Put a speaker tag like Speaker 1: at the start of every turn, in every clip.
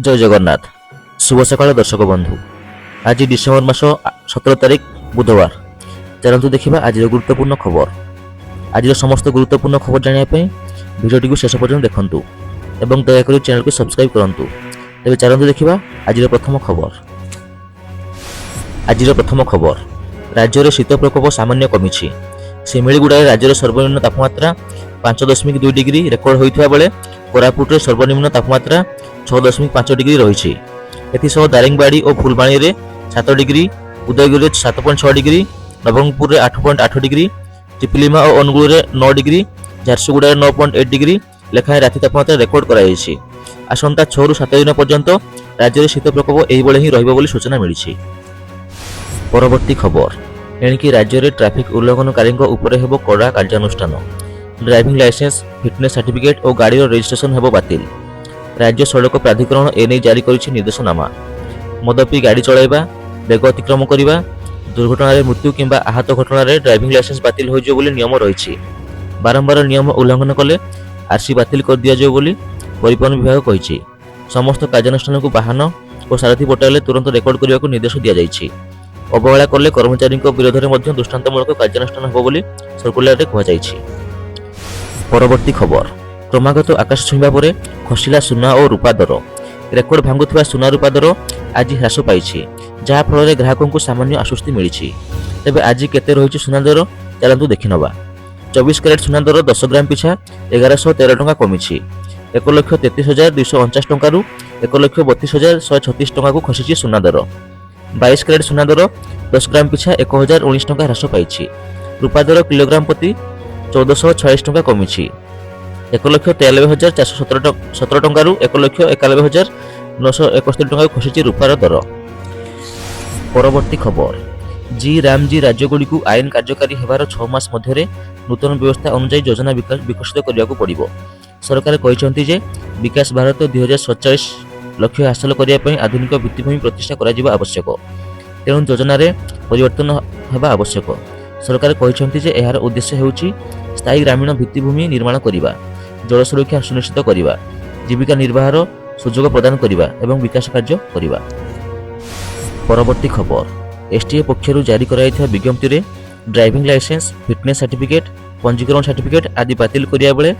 Speaker 1: জয় জগন্নাথ। শুভ সকাল দর্শক বন্ধু। আজ ডিসেম্বর মাস 17 তারিখ বুধবার। চালন্তু দেখিবা আজর গুরুত্বপূর্ণ খবর। আজর সমস্ত গুরুত্বপূর্ণ খবর জানিবা পাই ভিডিওটিকে শেষ পর্যন্ত দেখন্তু এবং দয়াকরি চ্যানেলকে সবস্ক্রাইব করন্তু। তবে চালন্তু দেখিবা আজর প্রথম খবর। আজর প্রথম খবর, রাজ্যের শীত প্রকোপ সামান্য কমিছি। শিমিଳିଗୁଡ଼ାରେ রাজ্যের সর্বনিম্ন তাপমাত্রা 5.2 ডিগ্রি রেকর্ড হয়েছে বেড়ে কোরাপুটে সর্বনিম্ন তাপমাত্রা 6.5 ডিগ্রি রয়েছে। এসহ দারিংবাড়ি ও ফুলবাণীরে 7 ডিগ্রি, উদয়গিরিরে 7.6 ডিগ্রি, নবরঙ্গপুরে 8.8 ডিগ্রি, চিপিলিমা ও অনুগুଳରେ 9 ডিগ্রি, ঝারସୁଗୁଡ଼ାରେ 9.8 ডিগ্রি লেখাଏଁ রাতি তাপমাত্রা রেকর্ড କରାଯାଇଛି। আসন্তা 6 ରୁ 7 দিন পর্যন্ত রাজ্যের শীত প্রকোপ এইভাবে ହିଁ ରହିବ ବୋଲି ସୂଚନା ମିଳିଛି। পরবর্তী খবর, এଣିକି ରାଜ୍ୟରେ ଟ୍ରାଫିକ ଉଲ୍ଲଂଘନକାରୀଙ୍କ ଉପରେ ହେବ କଡ଼ା କାର୍ଯ୍ୟାନୁଷ୍ଠାନ। ଡ୍ରାଇଭିଂ ଲାଇସେନ୍ସ, ଫିଟନେସ୍ ସାର୍ଟିଫିକେଟ୍ ଓ ଗାଡ଼ିର ରେଜିଷ୍ଟ୍ରେସନ ହେବ ବାତିଲ। ରାଜ୍ୟ ସଡ଼କ ପ୍ରାଧିକରଣ ଏନେଇ ଜାରି କରିଛି ନିର୍ଦ୍ଦେଶନାମା। ମଦ ପିଇ ଗାଡ଼ି ଚଳାଇବା, ବେଗ ଅତିକ୍ରମ କରିବା, ଦୁର୍ଘଟଣାରେ ମୃତ୍ୟୁ କିମ୍ବା ଆହତ ଘଟଣାରେ ଡ୍ରାଇଭିଂ ଲାଇସେନ୍ସ ବାତିଲ ହୋଇଯିବ ବୋଲି ନିୟମ ରହିଛି। ବାରମ୍ବାର ନିୟମ ଉଲ୍ଲଂଘନ କଲେ ଆର୍ସି ବାତିଲ କରିଦିଆଯିବ ବୋଲି ପରିବହନ ବିଭାଗ କହିଛି। ସମସ୍ତ କାର୍ଯ୍ୟାନୁଷ୍ଠାନକୁ ବାହନ ଓ ସାରଥୀ ପୋର୍ଟାଲରେ ତୁରନ୍ତ ରେକର୍ଡ କରିବାକୁ ନିର୍ଦ୍ଦେଶ ଦିଆଯାଇଛି। ଅବହେଳା କଲେ କର୍ମଚାରୀଙ୍କ ବିରୋଧରେ ମଧ୍ୟ ଦୃଷ୍ଟାନ୍ତମୂଳକ କାର୍ଯ୍ୟାନୁଷ୍ଠାନ ହେବ ବୋଲି ସର୍କୁଲାରରେ କୁହାଯାଇଛି। ପରବର୍ତ୍ତୀ ଖବର, କ୍ରମାଗତ ଆକାଶ ଛୁଇଁବା ପରେ ଖସିଲା ସୁନା ଓ ରୂପା ଦର। ରେକର୍ଡ ଭାଙ୍ଗୁଥିବା ସୁନା ରୂପା ଦର ଆଜି ହ୍ରାସ ପାଇଛି, ଯାହାଫଳରେ ଗ୍ରାହକଙ୍କୁ ସାମାନ୍ୟ ଆଶ୍ୱସ୍ତି ମିଳିଛି। ତେବେ ଆଜି କେତେ ରହିଛି ସୁନା ଦର, ଚାଲନ୍ତୁ ଦେଖିନେବା। 24 କ୍ୟାରେଟ୍ ସୁନା ଦର 10 ଗ୍ରାମ ପିଛା 1113 ଟଙ୍କା କମିଛି। 1,33,249 ଟଙ୍କାରୁ 1,32,136 ଟଙ୍କାକୁ ଖସିଛି ସୁନା ଦର। 22 କ୍ୟାରେଟ୍ ସୁନା ଦର 10 ଗ୍ରାମ ପିଛା 1,019 ଟଙ୍କା ହ୍ରାସ ପାଇଛି। ରୂପା ଦର କିଲୋଗ୍ରାମ ପ୍ରତି 1,446 ଟଙ୍କା କମିଛି। 1,93,417 ଟଙ୍କାରୁ 1,91,971 ଟଙ୍କାକୁ ଖସିଛି ରୂପାର ଦର। ପରବର୍ତ୍ତୀ ଖବର, ଜି ରାମଜି ରାଜ୍ୟଗୁଡ଼ିକୁ ଆଇନ କାର୍ଯ୍ୟକାରୀ ହେବାର 6 ମାସ ମଧ୍ୟରେ ନୂତନ ବ୍ୟବସ୍ଥା ଅନୁଯାୟୀ ଯୋଜନା ବିକଶିତ କରିବାକୁ ପଡ଼ିବ। ସରକାର କହିଛନ୍ତି ଯେ ବିକାଶ ଭାରତ 2047 ଲକ୍ଷ୍ୟ ହାସଲ କରିବା ପାଇଁ ଆଧୁନିକ ଭିତ୍ତିଭୂମି ପ୍ରତିଷ୍ଠା କରାଯିବା ଆବଶ୍ୟକ। ତେଣୁ ଯୋଜନାରେ ପରିବର୍ତ୍ତନ ହେବା ଆବଶ୍ୟକ। ସରକାର କହିଛନ୍ତି ଯେ ଏହାର ଉଦ୍ଦେଶ୍ୟ ହେଉଛି ସ୍ଥାୟୀ ଗ୍ରାମୀଣ ଭିତ୍ତିଭୂମି ନିର୍ମାଣ କରିବା, ଜଳ ସୁରକ୍ଷା ସୁନିଶ୍ଚିତ କରିବା, ଜୀବିକା ନିର୍ବାହର ସୁଯୋଗ ପ୍ରଦାନ କରିବା ଏବଂ ବିକାଶ କାର୍ଯ୍ୟ କରିବା। ପରବର୍ତ୍ତୀ ଖବର, ଏସ୍ଟିଏ ପକ୍ଷରୁ ଜାରି କରାଯାଇଥିବା ବିଜ୍ଞପ୍ତିରେ ଡ୍ରାଇଭିଂ ଲାଇସେନ୍ସ, ଫିଟନେସ୍ ସାର୍ଟିଫିକେଟ୍, ପଞ୍ଜୀକରଣ ସାର୍ଟିଫିକେଟ୍ ଆଦି ବାତିଲ କରିବା ବେଳେ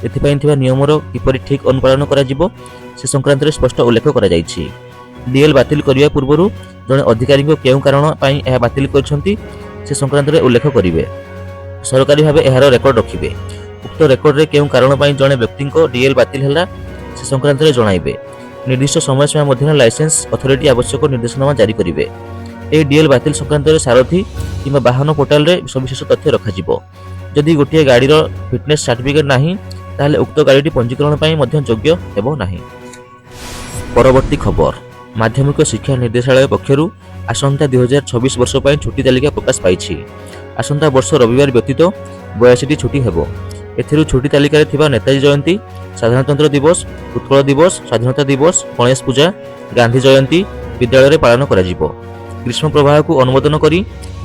Speaker 1: ଏଥିପାଇଁ ଥିବା ନିୟମର କିପରି ଠିକ୍ ଅନୁପାଳନ କରାଯିବ ସେ ସଂକ୍ରାନ୍ତରେ ସ୍ପଷ୍ଟ ଉଲ୍ଲେଖ କରାଯାଇଛି। ଡିଏଲ୍ ବାତିଲ କରିବା ପୂର୍ବରୁ ଜଣେ ଅଧିକାରୀଙ୍କ କେଉଁ କାରଣ ପାଇଁ ଏହା ବାତିଲ କରିଛନ୍ତି ସେ ସଂକ୍ରାନ୍ତରେ ଉଲ୍ଲେଖ କରିବେ। ସରକାରୀ ଭାବେ ଏହାର ରେକର୍ଡ ରଖିବେ। ଉକ୍ତ ରେକର୍ଡରେ କେଉଁ କାରଣ ପାଇଁ ଜଣେ ବ୍ୟକ୍ତିଙ୍କ ଡିଏଲ୍ ବାତିଲ ହେଲା ସେ ସଂକ୍ରାନ୍ତରେ ଜଣାଇବେ। ନିର୍ଦ୍ଦିଷ୍ଟ ସମୟସୀମା ମଧ୍ୟରେ ଲାଇସେନ୍ସ ଅଥରିଟି ଆବଶ୍ୟକ ନିର୍ଦ୍ଦେଶନାମା ଜାରି କରିବେ। ଏହି ଡିଏଲ୍ ବାତିଲ ସଂକ୍ରାନ୍ତରେ ସାରଥୀ କିମ୍ବା ବାହନ ପୋର୍ଟାଲରେ ସବିଶେଷ ତଥ୍ୟ ରଖାଯିବ। ଯଦି ଗୋଟିଏ ଗାଡ଼ିର ଫିଟନେସ୍ ସାର୍ଟିଫିକେଟ୍ ନାହିଁ ତାହେଲେ ଉକ୍ତ ଗାଡ଼ିଟି ପଞ୍ଜୀକରଣ ପାଇଁ ମଧ୍ୟ ଯୋଗ୍ୟ ହେବ ନାହିଁ। ପରବର୍ତ୍ତୀ ଖବର, ମାଧ୍ୟମିକ ଶିକ୍ଷା ନିର୍ଦ୍ଦେଶାଳୟ ପକ୍ଷରୁ ଆସନ୍ତା 2026 ବର୍ଷ ପାଇଁ ଛୁଟି ତାଲିକା ପ୍ରକାଶ ପାଇଛି। ଆସନ୍ତା ବର୍ଷ ରବିବାର ବ୍ୟତୀତ 82ଟି ଛୁଟି ହେବ। ଏଥିରୁ ଛୁଟି ତାଲିକାରେ ଥିବା ନେତାଜୀ ଜୟନ୍ତୀ, ସାଧାରଣତନ୍ତ୍ର ଦିବସ, ଉତ୍କଳ ଦିବସ, ସ୍ୱାଧୀନତା ଦିବସ, ଗଣେଶ ପୂଜା, ଗାନ୍ଧୀ ଜୟନ୍ତୀ ବିଦ୍ୟାଳୟରେ ପାଳନ କରାଯିବ। ଗ୍ରୀଷ୍ମ ପ୍ରବାହକୁ ଅନୁମୋଦନ କରି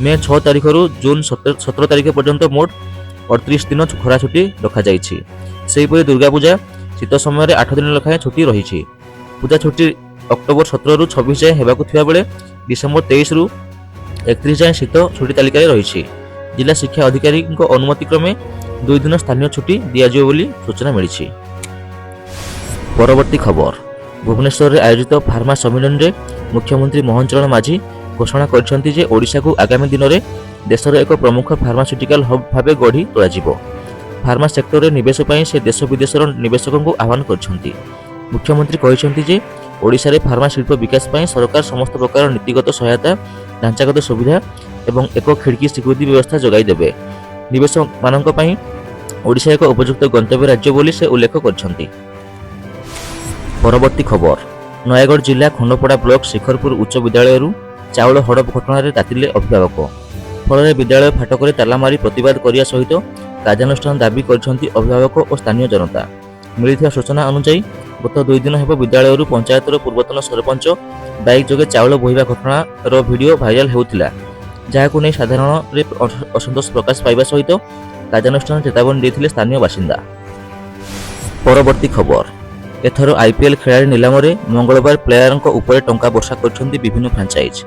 Speaker 1: ମେ 6 ତାରିଖରୁ ଜୁନ 17 ତାରିଖ ପର୍ଯ୍ୟନ୍ତ ମୋଟ 38 ଦିନ ଖରା ଛୁଟି ରଖାଯାଇଛି। ସେହିପରି ଦୁର୍ଗା ପୂଜା, ଶୀତ ସମୟରେ 8 ଦିନ ଲେଖାଏଁ ଛୁଟି ରହିଛି। ପୂଜା ଛୁଟି ଅକ୍ଟୋବର 17ରୁ 26 ଯାଏଁ ହେବାକୁ ଥିବାବେଳେ ଡିସେମ୍ବର 23ରୁ 31 ଯାଏଁ ଶୀତ ଛୁଟି ତାଲିକାରେ ରହିଛି। ଜିଲ୍ଲା ଶିକ୍ଷା ଅଧିକାରୀଙ୍କ ଅନୁମତି କ୍ରମେ 2 ଦିନ ସ୍ଥାନୀୟ ଛୁଟି ଦିଆଯିବ ବୋଲି ସୂଚନା ମିଳିଛି। ପରବର୍ତ୍ତୀ ଖବର, ଭୁବନେଶ୍ୱରରେ ଆୟୋଜିତ ଫାର୍ମା ସମ୍ମିଳନୀରେ ମୁଖ୍ୟମନ୍ତ୍ରୀ ମୋହନ ଚରଣ ମାଝୀ ଘୋଷଣା କରିଛନ୍ତି ଯେ ଓଡ଼ିଶାକୁ ଆଗାମୀ ଦିନରେ ଦେଶର ଏକ ପ୍ରମୁଖ ଫାର୍ମାସ୍ୟୁଟିକାଲ ହବ୍ ଭାବେ ଗଢ଼ି ତୋଳାଯିବ। ଫାର୍ମା ସେକ୍ଟରରେ ନିବେଶ ପାଇଁ ସେ ଦେଶ ବିଦେଶର ନିବେଶକଙ୍କୁ ଆହ୍ୱାନ କରିଛନ୍ତି। ମୁଖ୍ୟମନ୍ତ୍ରୀ କହିଛନ୍ତି ଯେ ଓଡ଼ିଶାରେ ଫାର୍ମା ଶିଳ୍ପ ବିକାଶ ପାଇଁ ସରକାର ସମସ୍ତ ପ୍ରକାର ନୀତିଗତ ସହାୟତା, ଢାଞ୍ଚାଗତ ସୁବିଧା ଏବଂ ଏକ ଖିଡ଼କି ସ୍ୱୀକୃତି ବ୍ୟବସ୍ଥା ଯୋଗାଇ ଦେବେ। ନିବେଶକମାନଙ୍କ ପାଇଁ ଓଡ଼ିଶା ଏକ ଉପଯୁକ୍ତ ଗନ୍ତବ୍ୟ ରାଜ୍ୟ ବୋଲି ସେ ଉଲ୍ଲେଖ କରିଛନ୍ତି। ପରବର୍ତ୍ତୀ ଖବର, ନୟାଗଡ଼ ଜିଲ୍ଲା ଖଣ୍ଡପଡ଼ା ବ୍ଲକ ଶିଖରପୁର ଉଚ୍ଚ ବିଦ୍ୟାଳୟରୁ ଚାଉଳ ହଡ଼ପ ଘଟଣାରେ ତାତିଲେ ଅଭିଭାବକ। ଫଳରେ ବିଦ୍ୟାଳୟ ଫାଟକରେ ତାଲା ମାରି ପ୍ରତିବାଦ କରିବା ସହିତ କାର୍ଯ୍ୟାନୁଷ୍ଠାନ ଦାବି କରିଛନ୍ତି ଅଭିଭାବକ ଓ ସ୍ଥାନୀୟ ଜନତା। ମିଳିଥିବା ସୂଚନା ଅନୁଯାୟୀ ଗତ 2 ଦିନ ହେବ ବିଦ୍ୟାଳୟରୁ ପଞ୍ଚାୟତର ପୂର୍ବତନ ସରପଞ୍ଚ ବାଇକ୍ ଯୋଗେ ଚାଉଳ ବୋହିବା ଘଟଣାର ଭିଡ଼ିଓ ଭାଇରାଲ ହେଉଥିଲା, ଯାହାକୁ ନେଇ ସାଧାରଣରେ ଅସନ୍ତୋଷ ପ୍ରକାଶ ପାଇବା ସହିତ କାର୍ଯ୍ୟାନୁଷ୍ଠାନ ଚେତାବନୀ ଦେଇଥିଲେ ସ୍ଥାନୀୟ ବାସିନ୍ଦା। ପରବର୍ତ୍ତୀ ଖବର, ଏଥର ଆଇପିଏଲ୍ ଖେଳାଳି ନିଲାମରେ ମଙ୍ଗଳବାର ପ୍ଲେୟାରଙ୍କ ଉପରେ ଟଙ୍କା ବର୍ଷା କରିଛନ୍ତି ବିଭିନ୍ନ ଫ୍ରାଞ୍ଚାଇଜ୍।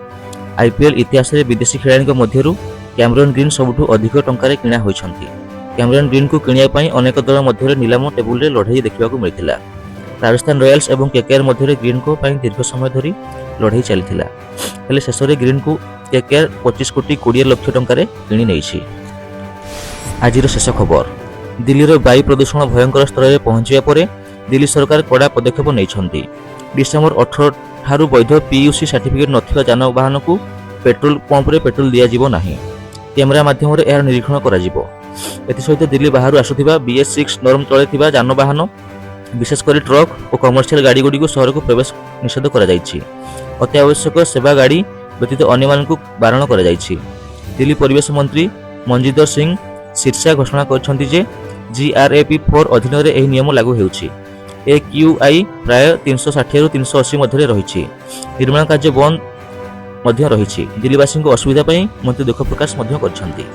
Speaker 1: ଆଇପିଏଲ୍ ଇତିହାସରେ ବିଦେଶୀ ଖେଳାଳିଙ୍କ ମଧ୍ୟରୁ କ୍ୟାମରନ୍ ଗ୍ରୀନ୍ ସବୁଠୁ ଅଧିକ ଟଙ୍କାରେ କିଣା ହୋଇଛନ୍ତି। କ୍ୟାମରନ୍ ଗ୍ରୀନ୍ଙ୍କୁ କିଣିବା ପାଇଁ ଅନେକ ଦଳ ମଧ୍ୟରେ ନିଲାମ ଟେବୁଲରେ ଲଢ଼େଇ ଦେଖିବାକୁ ମିଳିଥିଲା। ରାଜସ୍ଥାନ ରୟାଲ୍ସ ଏବଂ କେକେଆର୍ ମଧ୍ୟରେ ଗ୍ରୀନ୍ଙ୍କ ପାଇଁ ଦୀର୍ଘ ସମୟ ଧରି ଲଢ଼େଇ ଚାଲିଥିଲା, ହେଲେ ଶେଷରେ ଗ୍ରୀନ୍ଙ୍କୁ କେକେଆର୍ 25 କୋଟି 20 ଲକ୍ଷ ଟଙ୍କାରେ କିଣି ନେଇଛି। ଆଜିର ଶେଷ ଖବର, ଦିଲ୍ଲୀର ବାୟୁ ପ୍ରଦୂଷଣ ଭୟଙ୍କର ସ୍ତରରେ ପହଞ୍ଚିବା ପରେ ଦିଲ୍ଲୀ ସରକାର କଡ଼ା ପଦକ୍ଷେପ ନେଇଛନ୍ତି। ଡିସେମ୍ବର 18 ଠାରୁ ବୈଧ ପିୟୁସି ସାର୍ଟିଫିକେଟ୍ ନଥିବା ଯାନବାହନକୁ ପେଟ୍ରୋଲ ପମ୍ପରେ ପେଟ୍ରୋଲ ଦିଆଯିବ ନାହିଁ। କ୍ୟାମେରା ମାଧ୍ୟମରେ ଏହାର ନିରୀକ୍ଷଣ କରାଯିବ। ଏଥିସହିତ ଦିଲ୍ଲୀ ବାହାରୁ ଆସୁଥିବା BS6 ନର୍ମ ତଳେ ଥିବା ଯାନବାହନ, ବିଶେଷ କରି ଟ୍ରକ୍ ଓ କମର୍ସିଆଲ ଗାଡ଼ିଗୁଡ଼ିକୁ ସହରକୁ ପ୍ରବେଶ ନିଷେଧ କରାଯାଇଛି। ଅତ୍ୟାବଶ୍ୟକ ସେବା ଗାଡ଼ି ବ୍ୟତୀତ ଅନ୍ୟମାନଙ୍କୁ ବାରଣ କରାଯାଇଛି। ଦିଲ୍ଲୀ ପରିବେଶ ମନ୍ତ୍ରୀ ମନଜିନ୍ଦର ସିଂ ସିରସା ଘୋଷଣା କରିଛନ୍ତି ଯେ GRAP4 ଅଧୀନରେ ଏହି ନିୟମ ଲାଗୁ ହେଉଛି। AQI ପ୍ରାୟ 360ରୁ 380 ମଧ୍ୟରେ ରହିଛି। ନିର୍ମାଣ କାର୍ଯ୍ୟ ବନ୍ଦ ମଧ୍ୟ ରହିଛି। ଦିଲ୍ଲୀବାସୀଙ୍କ ଅସୁବିଧା ପାଇଁ ମନ୍ତ୍ରୀ ଦୁଃଖ ପ୍ରକାଶ ମଧ୍ୟ କରିଛନ୍ତି।